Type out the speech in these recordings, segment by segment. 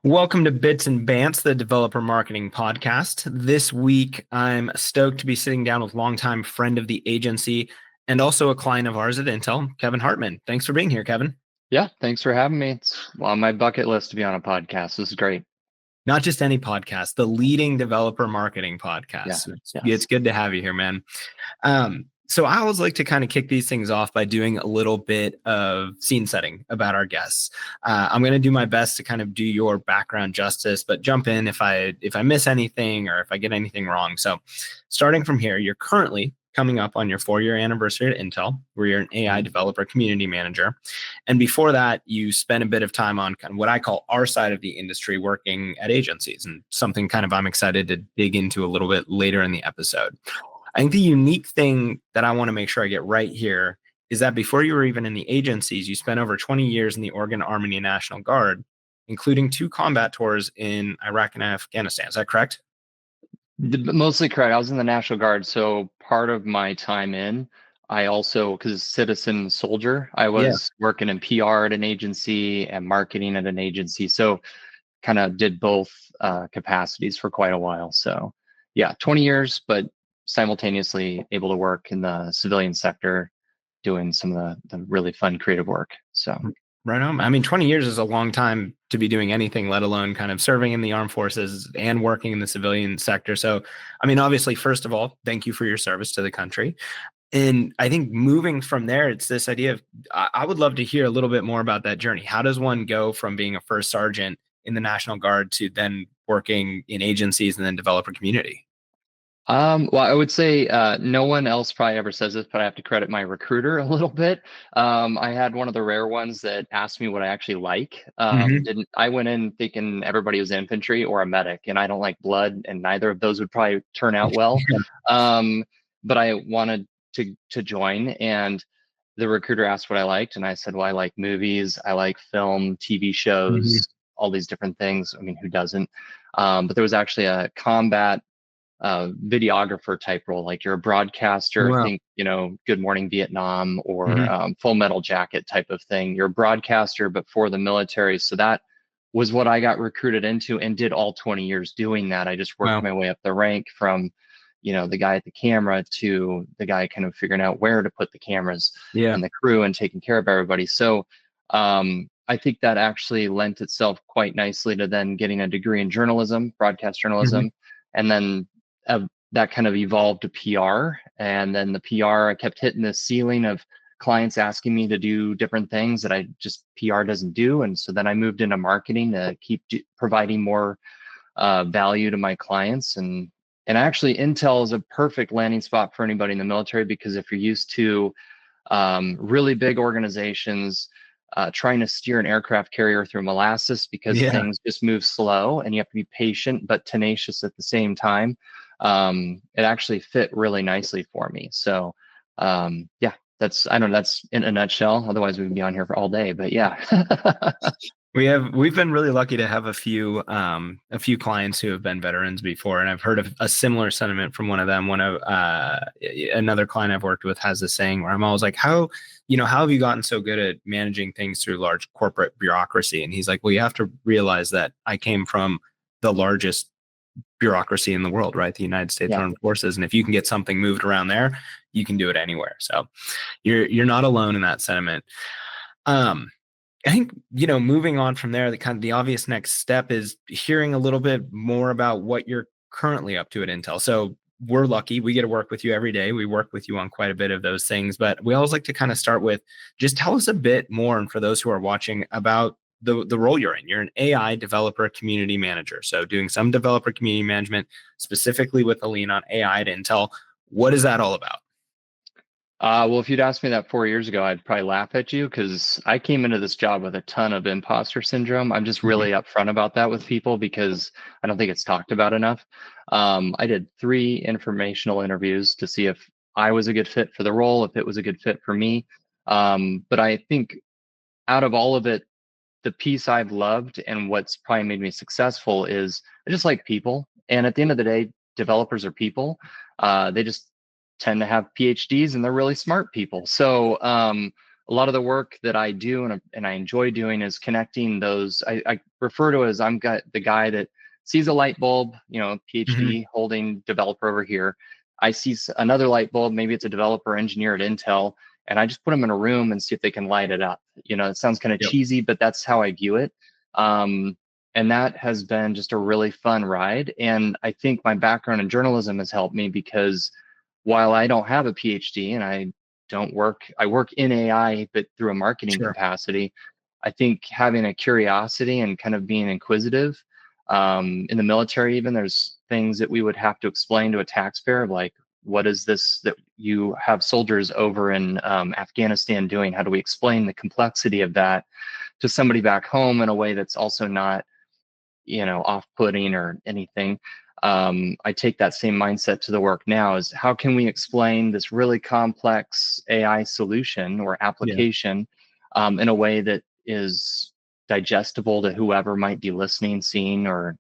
Welcome to Bits and Bants, the developer marketing podcast. This week, I'm stoked to be sitting down with longtime friend of the agency and also a client of ours at Intel, Kevin Hartman. Thanks for being here, Kevin. Yeah, thanks for having me. It's on my bucket list to be on a podcast. This is great. Not just any podcast, the leading developer marketing Yeah, podcast. It's yes. good to have you here, man. So I always like to kind of kick these things off by doing a little bit of scene setting about our guests. I'm going to do my best to kind of do your background justice, but jump in if I miss anything or if I get anything wrong. So starting from here, you're currently coming up on your 4-year anniversary at Intel, where you're an AI Mhm. developer community manager. And before that, you spent a bit of time on kind of what I call our side of the industry, working at agencies, and something kind of I'm excited to dig into a little bit later in the episode. I think the unique thing that I want to make sure I get right here is that before you were even in the agencies, you spent over 20 years in the Oregon Army National Guard, including 2 combat tours in Iraq and Afghanistan. Is that correct? Mostly correct. I was in the National Guard, so part of my time I also, because citizen soldier, I Yeah. was working in PR at an agency and marketing at an agency. So kind of did both capacities for quite a while. So yeah, 20 years, but simultaneously able to work in the civilian sector, doing some of the really fun creative work. So. Right on. I mean, 20 years is a long time to be doing anything, let alone kind of serving in the armed forces and working in the civilian sector. So, I mean, obviously, first of all, thank you for your service to the country. And I think moving from there, it's this idea of I would love to hear a little bit more about that journey. How does one go from being a first sergeant in the National Guard to then working in agencies and then developer community? Well, I would say no one else probably ever says this, but I have to credit my recruiter a little bit. I had one of the rare ones that asked me what I actually like. Hmm. Didn't I went in thinking everybody was infantry or a medic, and I don't like blood, and neither of those would probably turn out well. Um, but I wanted to join, and the recruiter asked what I liked, and I said, "Well, I like movies, I like film, TV Hmm. shows, all these different things. I mean, who doesn't?" But there was actually a combat videographer type role, like you're a broadcaster. Wow. Think, Good Morning Vietnam or Hmm. Full Metal Jacket type of thing. You're a broadcaster, but for the military. So that was what I got recruited into and did all 20 years doing that. I just worked Wow. my way up the rank from, the guy at the camera to the guy kind of figuring out where to put the cameras Yeah. and the crew and taking care of everybody. So I think that actually lent itself quite nicely to then getting a degree in journalism, broadcast Hmm. journalism, and then that kind of evolved to PR. And then the PR, I kept hitting this ceiling of clients asking me to do different things that PR doesn't do. And so then I moved into marketing to keep providing more value to my clients. And actually, Intel is a perfect landing spot for anybody in the military, because if you're used to really big organizations trying to steer an aircraft carrier through molasses because Yeah. things just move slow and you have to be patient but tenacious at the same time. It actually fit really nicely for me. So, yeah, I don't know, that's in a nutshell. Otherwise, we'd be on here for all day. But yeah. We've been really lucky to have a few clients who have been veterans before, and I've heard of a similar sentiment from one of them. One of another client I've worked with has this saying where I'm always like, how have you gotten so good at managing things through large corporate bureaucracy? And he's like, well, you have to realize that I came from the largest bureaucracy in the world, right? The United States Yeah. Armed Forces. And if you can get something moved around there, you can do it anywhere. So you're not alone in that sentiment. Um, I think, moving on from there, the kind of the obvious next step is hearing a little bit more about what you're currently up to at Intel. So we're lucky. We get to work with you every day. We work with you on quite a bit of those things, but we always like to kind of start with just tell us a bit more. And for those who are watching, about the role you're in. You're an AI developer community manager. So doing some developer community management specifically with a lean on AI at Intel. What is that all about? Well, if you'd asked me that 4 years ago, I'd probably laugh at you, because I came into this job with a ton of imposter syndrome. I'm just Mhm. really upfront about that with people because I don't think it's talked about enough. I did 3 informational interviews to see if I was a good fit for the role, if it was a good fit for me. But I think out of all of it, the piece I've loved and what's probably made me successful is I just like people. And at the end of the day, developers are people. They just tend to have PhDs and they're really smart people. So a lot of the work that I do and I enjoy doing is connecting those. I refer to as I'm got the guy that sees a light bulb, Hmm. PhD holding developer over here. I see another light bulb, maybe it's a developer engineer at Intel, and I just put them in a room and see if they can light it up. It sounds kind of Yep. cheesy, but that's how I view it. Um, and that has been just a really fun ride. And I think my background in journalism has helped me because while I don't have a PhD and I work in AI, but through a marketing Sure. capacity. I think having a curiosity and kind of being inquisitive, in the military, even there's things that we would have to explain to a taxpayer, like what is this that you have soldiers over in Afghanistan doing? How do we explain the complexity of that to somebody back home in a way that's also not off-putting or anything? I take that same mindset to the work now, is how can we explain this really complex AI solution or Yeah. application in a way that is digestible to whoever might be listening, seeing, or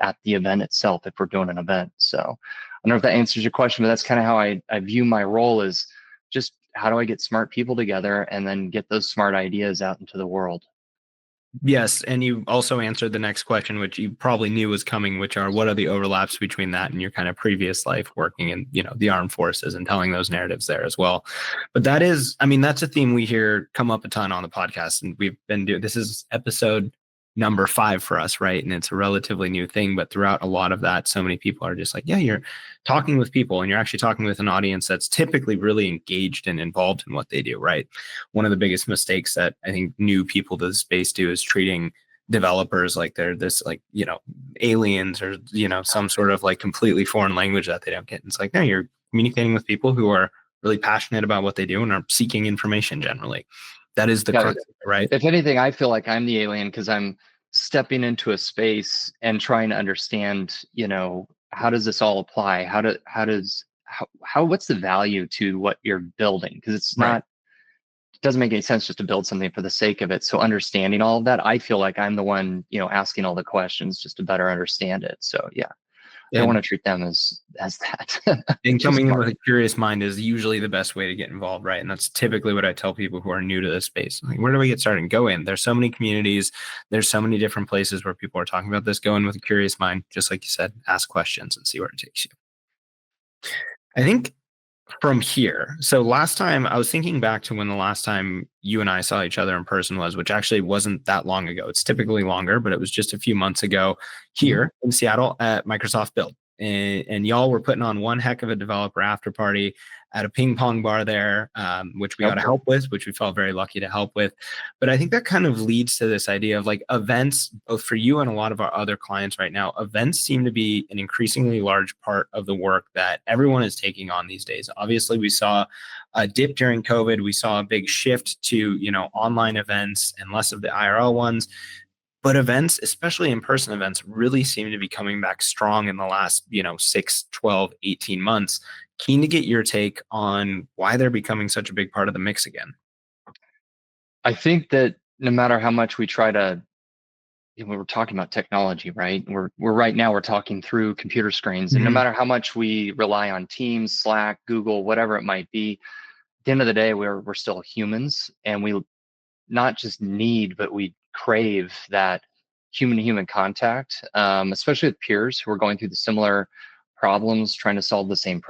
at the event itself if we're doing an event. So I don't know if that answers your question, but that's kind of how I view my role, is just how do I get smart people together and then get those smart ideas out into the world. Yes, and you also answered the next question, which you probably knew was coming, which are what are the overlaps between that and your kind of previous life working in, the armed forces and telling those narratives there as well. But that is, I mean, that's a theme we hear come up a ton on the podcast, and we've been doing this is episode number 5 for us, right? And it's a relatively new thing, but throughout a lot of that, so many people are just like, yeah, you're talking with people and you're actually talking with an audience that's typically really engaged and involved in what they do, right? One of the biggest mistakes that I think new people to the space do is treating developers like they're this like aliens or some sort of like completely foreign language that they don't get. It's like, no, you're communicating with people who are really passionate about what they do and are seeking information generally. That is the Yeah, crux, right? if anything, I feel like I'm the alien because I'm stepping into a space and trying to understand, how does this all apply? What's the value to what you're building? Because Right. it doesn't make any sense just to build something for the sake of it. So understanding all of that, I feel like I'm the one, asking all the questions just to better understand it. So yeah, I don't want And to treat them as that. and Too coming in smart. with a curious mind is usually the best way to get involved, right? And that's typically what I tell people who are new to this space. Like, where do we get started? Go in. There's so many communities. There's so many different places where people are talking about this. Go in with a curious mind, just like you said, ask questions and see where it takes you. I think from here, so last time I was thinking back to when the last time you and I saw each other in person was, which actually wasn't that long ago. It's typically longer, but it was just a few months ago Mhm. here in Seattle at Microsoft Build. And y'all were putting on one heck of a developer after party at a ping pong bar there, which we got Yep. to help with, which we felt very lucky to help with. But I think that kind of leads to this idea of like events, both for you and a lot of our other clients right now. Events seem to be an increasingly large part of the work that everyone is taking on these days. Obviously, we saw a dip during COVID. We saw a big shift to, online events and less of the IRL ones. But events, especially in-person events, really seem to be coming back strong in the last, 6, 12, 18 months. Keen to get your take on why they're becoming such a big part of the mix again. I think that no matter how much we try to, we're talking about technology, right? We're right now we're talking through computer screens, and no Mhm. matter how much we rely on Teams, Slack, Google, whatever it might be, at the end of the day, we're still humans, and we not just need, but we crave that human to human contact, especially with peers who are going through the similar problems, trying to solve the same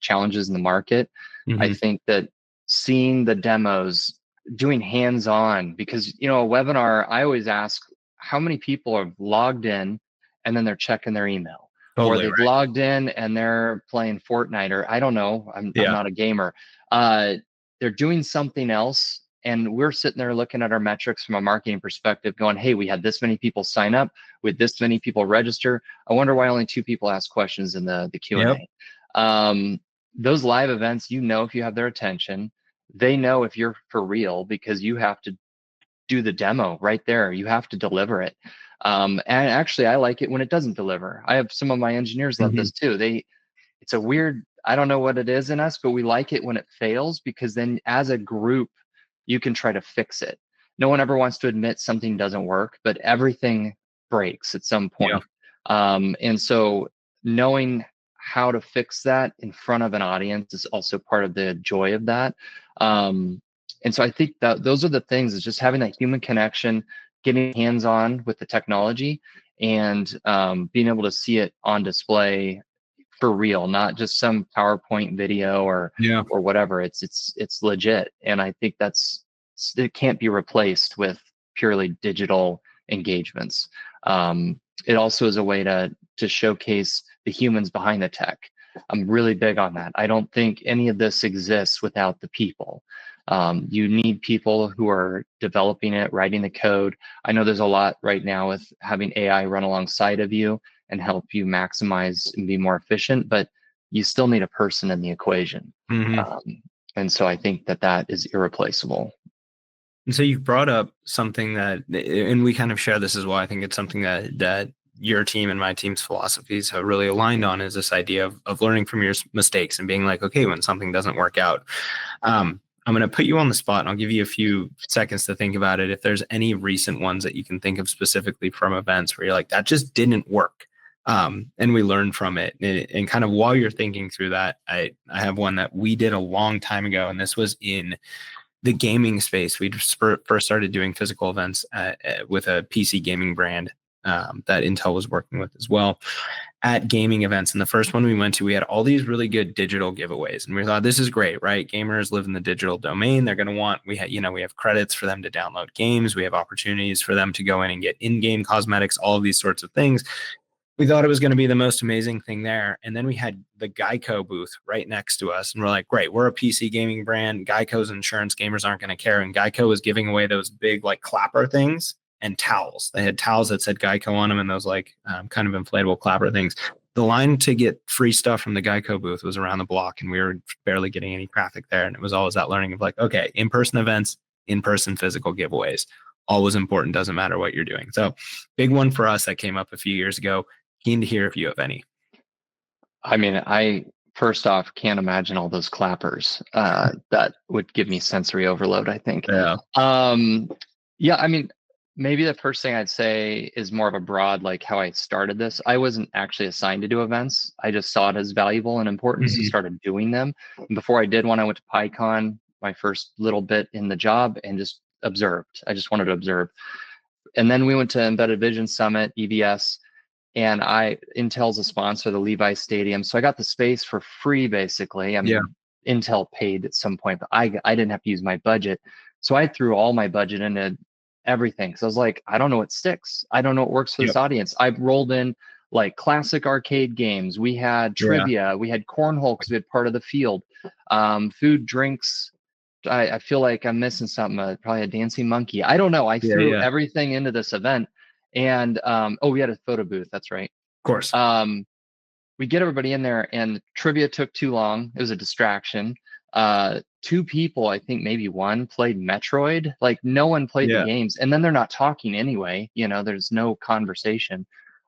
challenges in the market. I Mhm. think that seeing the demos, doing hands on, because, a webinar, I always ask how many people are logged in and then they're checking their email. Or Totally they've right. logged in and they're playing Fortnite, or I don't know. I'm Yeah. not a gamer. Uh, they're doing something else, and we're sitting there looking at our metrics from a marketing perspective going, hey, we had this many people sign up, with this many people register. I wonder why only 2 people ask questions in the Yep. Q&A. Those live events, if you have their attention, they know if you're for real, because you have to do the demo right there. You have to deliver it. And actually, I like it when it doesn't deliver. I have some of my engineers love Mhm. this too. It's a weird, I don't know what it is in us, but we like it when it fails, because then as a group, you can try to fix it. No one ever wants to admit something doesn't work, but everything breaks at some Yeah. point. And so knowing how to fix that in front of an audience is also part of the joy of that. Um, And so I think that those are the things, is just having that human connection, getting hands on with the technology, and being able to see it on display for real, not just some PowerPoint video Yeah. or whatever. It's legit, and I think it can't be replaced with purely digital engagements. It also is a way to showcase the humans behind the tech. I'm really big on that. I don't think any of this exists without the people. You need people who are developing it, writing the code. I know there's a lot right now with having AI run alongside of you and help you maximize and be more efficient, but you still need a person in the equation. Hmm. Um, and so I think that is irreplaceable. And so you've brought up something that, and we kind of share this as well. I think it's something that your team and my team's philosophies have really aligned on, is this idea of learning from your mistakes and being like, okay, when something doesn't work out. I'm going to put you on the spot and I'll give you a few seconds to think about it. If there's any recent ones that you can think of specifically from events where you're like, that just didn't work. And we learned from it. And kind of while you're thinking through that, I have one that we did a long time ago, and this was in the gaming space. We first started doing physical events with a PC gaming brand that Intel was working with as well, at gaming events. And the first one we went to, we had all these really good digital giveaways, and we thought, this is great, right? Gamers live in the digital domain. They're going to want, we have credits for them to download games. We have opportunities for them to go in and get in-game cosmetics, all of these sorts of things. We thought it was going to be the most amazing thing there. And then we had the Geico booth right next to us. And we're like, great, we're a PC gaming brand. Geico's insurance, gamers aren't going to care. And Geico was giving away those big like clapper things and towels. They had towels that said Geico on them, and those like kind of inflatable clapper things. The line to get free stuff from the Geico booth was around the block, and we were barely getting any traffic there. And it was always that learning of like, okay, in-person events, in-person physical giveaways, always important. Doesn't matter what you're doing. So big one for us that came up a few years ago. Keen to hear if you have any. I mean, I first off can't imagine all those clappers. That would give me sensory overload, I think. Yeah. Um, yeah, I mean, maybe the first thing I'd say is more of a broad, like how I started this. I wasn't actually assigned to do events. I just saw it as valuable and important, so Mm-hmm. started doing them. And before I did one, I went to PyCon, my first little bit in the job, and just observed. I just wanted to observe. And then we went to Embedded Vision Summit, EVS, and Intel's a sponsor of the Levi Stadium, so I got the space for free basically. I Yeah. mean, Intel paid at some point, but I didn't have to use my budget, so I threw all my budget into everything. So I was like, I don't know what sticks. I don't know what works for Yep. this audience. I rolled in like classic arcade games. We had Yeah. trivia. We had cornhole because we had part of the field. Food, drinks. I feel like I'm missing something. Probably a dancing monkey. I don't know. I Yeah. threw Yeah. Of everything into this event, and oh, we had a photo booth. That's right. course. Um, we get everybody in there, and trivia took too long. It was a distraction. Two people, I think maybe one, played Metroid. Like no one played the Yeah. games, and then they're not talking anyway. There's no conversation.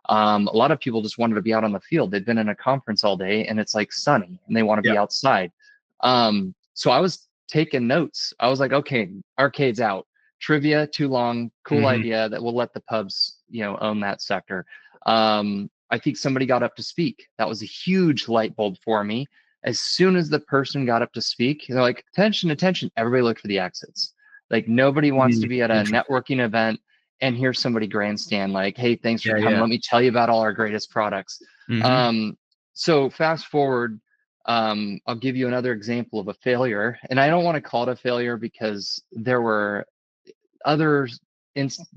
A lot of people just wanted to be out on the field. They'd been in a conference all day, and it's like sunny, and they want to be Yeah. outside. So I was taking notes. I was like, okay, arcades out, trivia too long. Cool Mm-hmm. idea that we'll let the pubs, own that sector. I think somebody got up to speak. That was a huge light bulb for me. As soon as the person got up to speak, they're like, attention, attention. Everybody looked for the exits. Like nobody wants to be at a Interesting. networking event and hear somebody grandstand like, hey, thanks for Yeah. coming. Yeah. Let me tell you about all our greatest products. Mm-hmm. So fast forward, I'll give you another example of a failure. And I don't want to call it a failure because there were other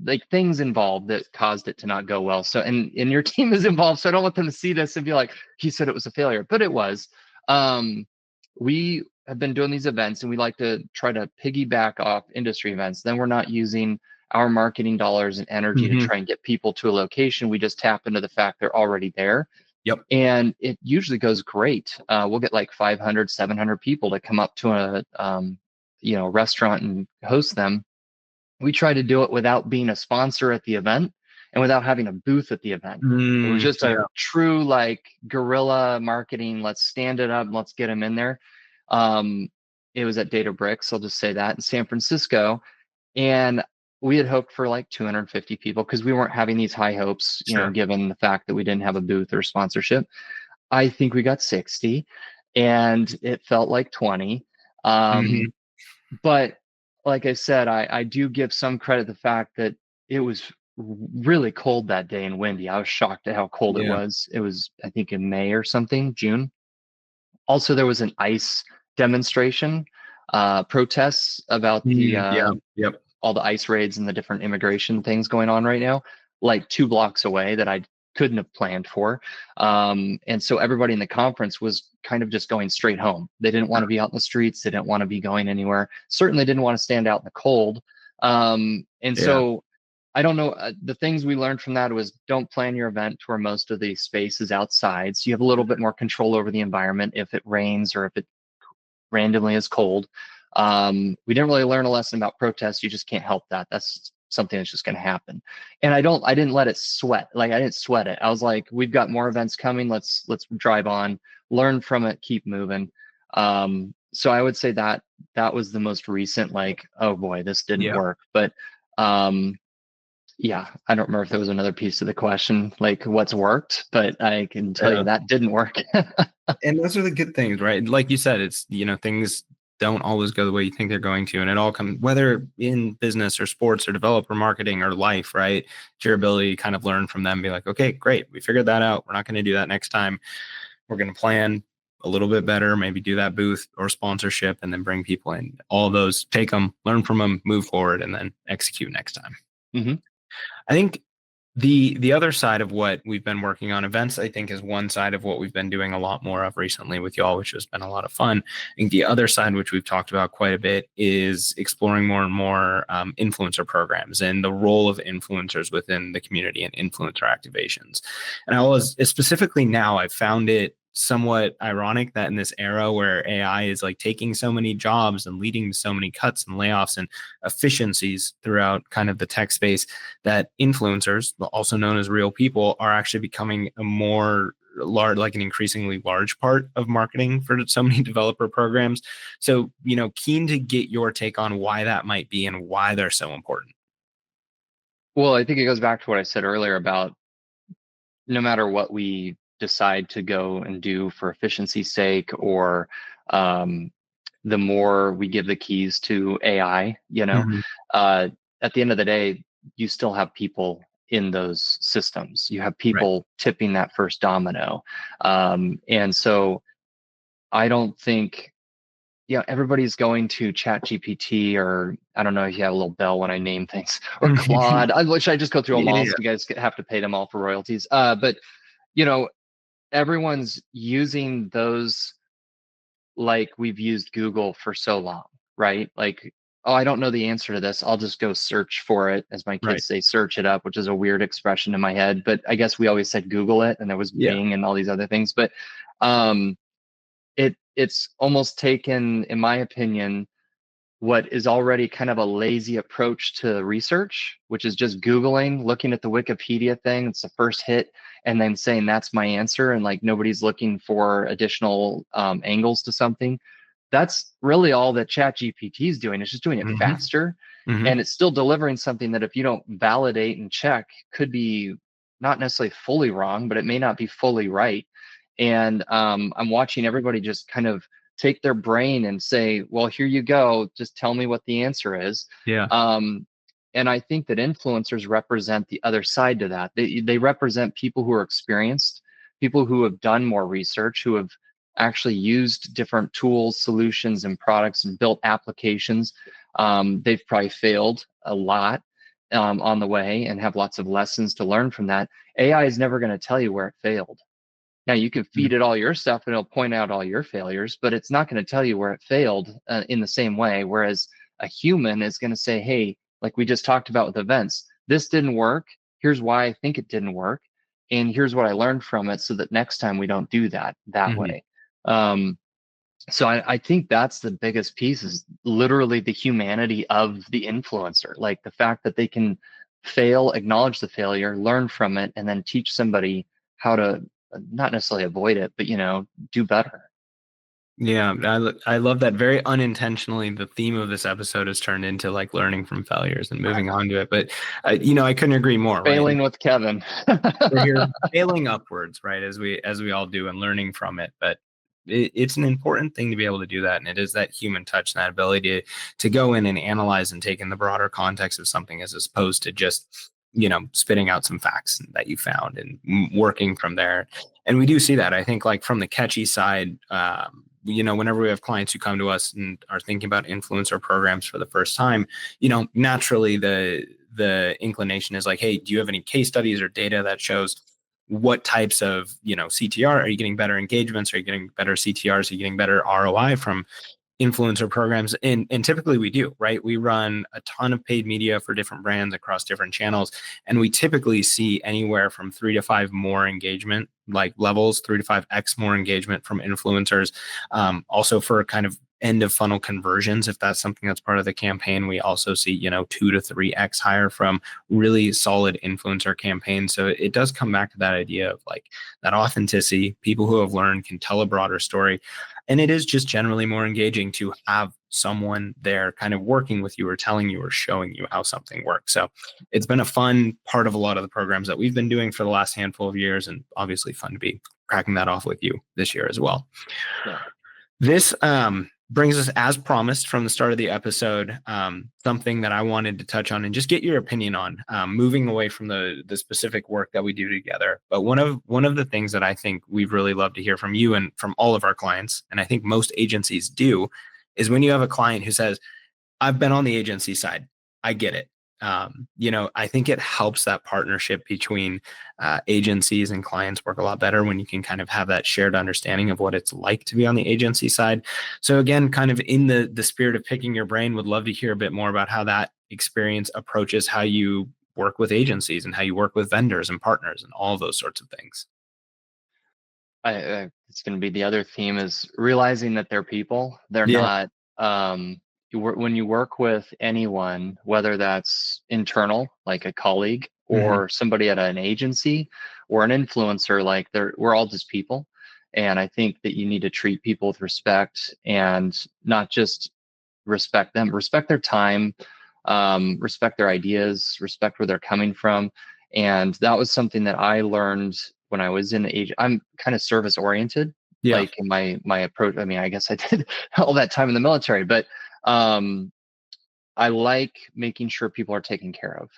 like things involved that caused it to not go well. So and your team is involved, so I don't want them to see this and be like, he said it was a failure, but it was. We have been doing these events, and we like to try to piggyback off industry events. Then we're not using our marketing dollars and energy to Mm-hmm. try and get people to a location. We just tap into the fact they're already there, Yep. and it usually goes great. We'll get like 500, 700 people to come up to a restaurant and host them. We try to do it without being a sponsor at the event and without having a booth at the event. It was just a Yeah. true like guerrilla marketing. Let's stand it up and let's get them in there. Um, it was at Databricks, I'll just say that, in San Francisco. And we had hoped for like 250 people because we weren't having these high hopes, Sure. given the fact that we didn't have a booth or sponsorship. I think we got 60, and it felt like 20. Mm-hmm. But like I said, I do give some credit to the fact that it was really cold that day and windy. I was shocked at how cold it Yeah. was. It was, I think, in May or something, June. Also, there was an ice demonstration, protests about the Yeah. Yep. all the ICE raids and the different immigration things going on right now, like 2 blocks away that I couldn't have planned for. And so everybody in the conference was kind of just going straight home. They didn't want to be out in the streets. They didn't want to be going anywhere. Certainly didn't want to stand out in the cold. And Yeah. so I don't know. The things we learned from that was don't plan your event to where most of the space is outside. So you have a little bit more control over the environment if it rains or if it randomly is cold. We didn't really learn a lesson about protests. You just can't help that. That's something that's just going to happen. And I didn't let it sweat. Like I didn't sweat it. I was like, we've got more events coming. Let's drive on, learn from it, keep moving. So I would say that that was the most recent, like, oh boy, this didn't Yeah. work. But um, yeah, I don't remember if there was another piece of the question, like what's worked, but I can tell Yeah. you that didn't work. And those are the good things, right? Like you said, it's, things don't always go the way you think they're going to. And it all comes, whether in business or sports or developer marketing or life, right? It's your ability to kind of learn from them, be like, okay, great. We figured that out. We're not going to do that next time. We're going to plan a little bit better, maybe do that booth or sponsorship and then bring people in. All those, take them, learn from them, move forward, and then execute next time. Hmm. I think the other side of what we've been working on, events, I think, is one side of what we've been doing a lot more of recently with y'all, which has been a lot of fun. I think the other side, which we've talked about quite a bit, is exploring more and more influencer programs and the role of influencers within the community and influencer activations. And I was specifically now, I found it somewhat ironic that in this era where AI is like taking so many jobs and leading to so many cuts and layoffs and efficiencies throughout kind of the tech space, that influencers, also known as real people, are actually becoming a more large, like an increasingly large part of marketing for so many developer programs. So, keen to get your take on why that might be and why they're so important. Well, I think it goes back to what I said earlier about no matter what we decide to go and do for efficiency's sake, or um, the more we give the keys to AI, Mhm. uh, at the end of the day, you still have people in those systems. You have Right. people tipping that first domino. And so I don't think, everybody's going to Chat GPT, or I don't know if you have a little bell when I name things, or Claude, which I just go through them all. Yeah. So you guys have to pay them all for royalties. But you know, everyone's using those like we've used Google for so long, right? Like, oh, I don't know the answer to this. I'll just go search for it. As my Right. kids say, search it up, which is a weird expression in my head. But I guess we always said Google it, and there was Yeah. Bing and all these other things. But um, it's almost taken, in my opinion, what is already kind of a lazy approach to research, which is just Googling, looking at the Wikipedia thing. It's the first hit, and then saying that's my answer. And like nobody's looking for additional angles to something. That's really all that ChatGPT is doing. It's just doing it Hmm. faster. Hmm. And it's still delivering something that if you don't validate and check, could be not necessarily fully wrong, but it may not be fully right. And I'm watching everybody just kind of take their brain and say, well, here you go, just tell me what the answer is. Yeah. um, and I think that influencers represent the other side to that. They represent people who are experienced, people who have done more research, who have actually used different tools, solutions, and products and built applications. They've probably failed a lot on the way and have lots of lessons to learn from that. AI is never going to tell you where it failed. Now you can feed it all your stuff and it'll point out all your failures, but it's not going to tell you where it failed in the same way. Whereas a human is going to say, hey, like we just talked about with events, this didn't work. Here's why I think it didn't work. And here's what I learned from it so that next time we don't do that Hmm. way. Um, so I think that's the biggest piece is literally the humanity of the influencer, like the fact that they can fail, acknowledge the failure, learn from it, and then teach somebody how to not necessarily avoid it, but do better. Yeah, I love that. Very unintentionally, the theme of this episode has turned into like learning from failures and moving on to it. But I couldn't agree more. Right, Failing with Kevin. we're here failing upwards, right, as we all do, and learning from it. But it's an important thing to be able to do that. And it is that human touch and that ability to go in and analyze and take in the broader context of something as opposed to just, spitting out some facts that you found and working from there. And we do see that. I think like from the catchy side, whenever we have clients who come to us and are thinking about influencer programs for the first time, naturally the inclination is like, hey, do you have any case studies or data that shows what types of, CTR? Are you getting better engagements? Are you getting better CTRs? Are you getting better ROI from influencer programs? And typically we do, right? We run a ton of paid media for different brands across different channels. And we typically see anywhere from 3 to 5 more engagement, like levels, 3 to 5x more engagement from influencers. Also for kind of end of funnel conversions, if that's something that's part of the campaign, we also see 2 to 3x higher from really solid influencer campaigns. So it does come back to that idea of like that authenticity. People who have learned can tell a broader story, and it is just generally more engaging to have someone there kind of working with you or telling you or showing you how something works. So it's been a fun part of a lot of the programs that we've been doing for the last handful of years, and obviously fun to be cracking that off with you this year as well. Yeah. This brings us, as promised from the start of the episode, something that I wanted to touch on and just get your opinion on, moving away from the specific work that we do together. But one of the things that I think we'd really love to hear from you and from all of our clients, and I think most agencies do, is when you have a client who says, I've been on the agency side, I get it. I think it helps that partnership between agencies and clients work a lot better when you can kind of have that shared understanding of what it's like to be on the agency side. So again, kind of in the spirit of picking your brain, would love to hear a bit more about how that experience approaches how you work with agencies and how you work with vendors and partners and all those sorts of things. It's going to be the other theme is realizing that they're people. They're Yeah. not. When you work with anyone, whether that's internal, like a colleague, or somebody at an agency, or an influencer, like we're all just people. And I think that you need to treat people with respect, and not just respect them, respect their time, respect their ideas, respect where they're coming from. And that was something that I learned when I was in age. I'm kind of service oriented, Yeah. like in my approach. I mean, I guess I did all that time in the military, but I like making sure people are taken care of.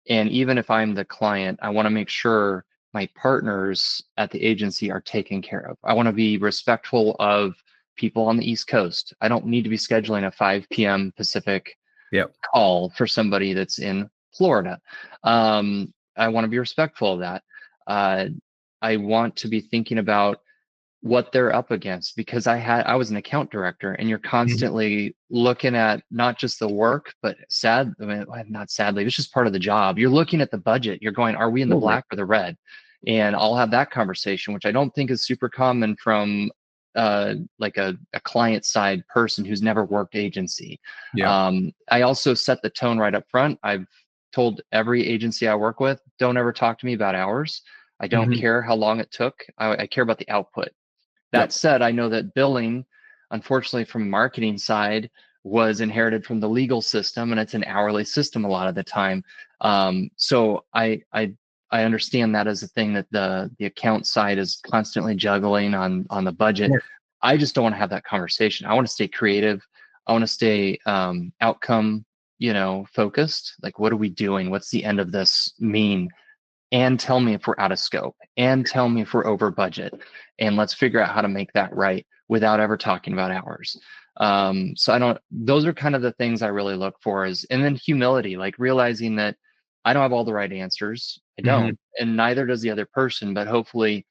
And even if I'm the client, I want to make sure my partners at the agency are taken care of. I want to be respectful of people on the East Coast. I don't need to be scheduling a 5 p.m. Pacific Yep. call for somebody that's in Florida. I want to be respectful of that. I want to be thinking about what they're up against, because I was an account director, and you're constantly looking at not just the work, but not sadly, it's just part of the job. You're looking at the budget. You're going, are we in the black or the red? And I'll have that conversation, which I don't think is super common from like a client side person who's never worked agency. Yeah. I also set the tone right up front. I've told every agency I work with, don't ever talk to me about hours. I don't care how long it took. I care about the output. That Yep. said, I know that billing, unfortunately, from marketing side, was inherited from the legal system, and it's an hourly system a lot of the time. So I understand that as a thing that the account side is constantly juggling on the budget. I just don't want to have that conversation. I want to stay creative. I want to stay outcome, focused. Like, what are we doing? What's the end of this mean? And tell me if we're out of scope, and tell me if we're over budget, and let's figure out how to make that right without ever talking about hours. So those are kind of the things I really look for, and then humility, like realizing that I don't have all the right answers. I don't, and neither does the other person, but hopefully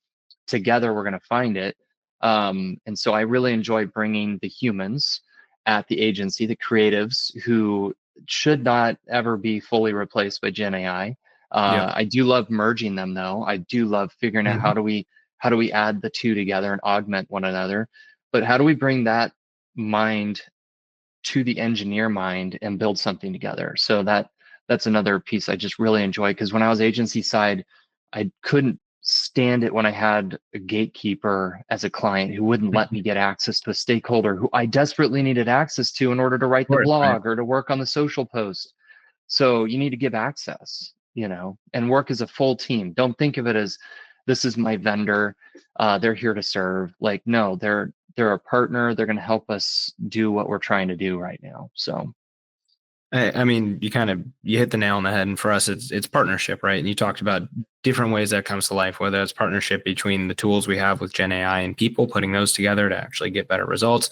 together we're going to find it. And so I really enjoy bringing the humans at the agency, the creatives who should not ever be fully replaced by Gen AI. Yep. I do love merging them, though. I do love figuring out how do we add the two together and augment one another. But how do we bring that mind to the engineer mind and build something together? So that's another piece I just really enjoy, because when I was agency side, I couldn't stand it when I had a gatekeeper as a client who wouldn't let me get access to a stakeholder who I desperately needed access to in order to write the blog or to work on the social post. So you need to give access, and work as a full team. Don't think of it as this is my vendor. They're here to serve. Like, no, they're a partner. They're going to help us do what we're trying to do right now. So I mean, you hit the nail on the head. And for us, it's partnership, right? And you talked about different ways that comes to life, whether it's partnership between the tools we have with Gen AI and people, putting those together to actually get better results,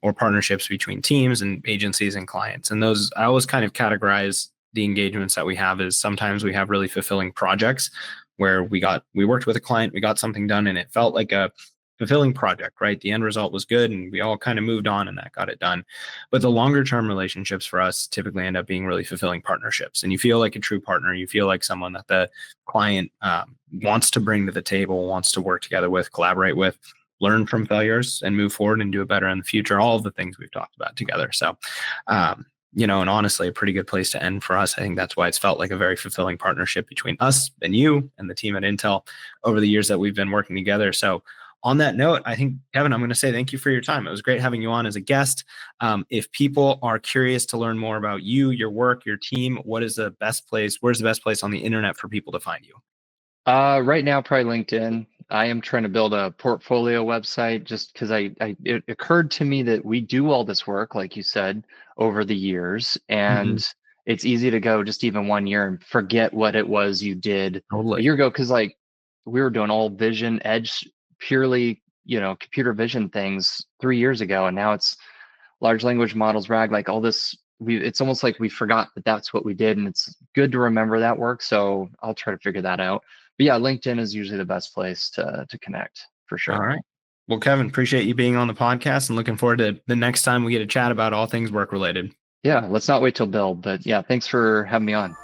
or partnerships between teams and agencies and clients. And those, I always kind of categorize the engagements that we have as sometimes we have really fulfilling projects where we worked with a client, we got something done, and it felt like a fulfilling project, right? The end result was good and we all kind of moved on and that got it done. But the longer term relationships for us typically end up being really fulfilling partnerships. And you feel like a true partner. You feel like someone that the client wants to bring to the table, wants to work together with, collaborate with, learn from failures and move forward and do it better in the future. All of the things we've talked about together. So, and honestly, a pretty good place to end for us. I think that's why it's felt like a very fulfilling partnership between us and you and the team at Intel over the years that we've been working together. So, on that note, I think, Kevin, I'm going to say thank you for your time. It was great having you on as a guest. If people are curious to learn more about you, your work, your team, where's the best place on the internet for people to find you? Right now, probably LinkedIn. I am trying to build a portfolio website just because it occurred to me that we do all this work, like you said, over the years, Mm-hmm. and it's easy to go just even 1 year and forget what it was you did a Totally. year ago. Because like we were doing all vision, edge, purely, computer vision things 3 years ago, and now it's large language models, RAG, like all this. It's almost like we forgot that that's what we did, and it's good to remember that work. So I'll try to figure that out. But yeah, LinkedIn is usually the best place to connect for All sure. right. Well, Kevin, appreciate you being on the podcast and looking forward to the next time we get to chat about all things work related. Yeah, let's not wait till build, but yeah, thanks for having me on.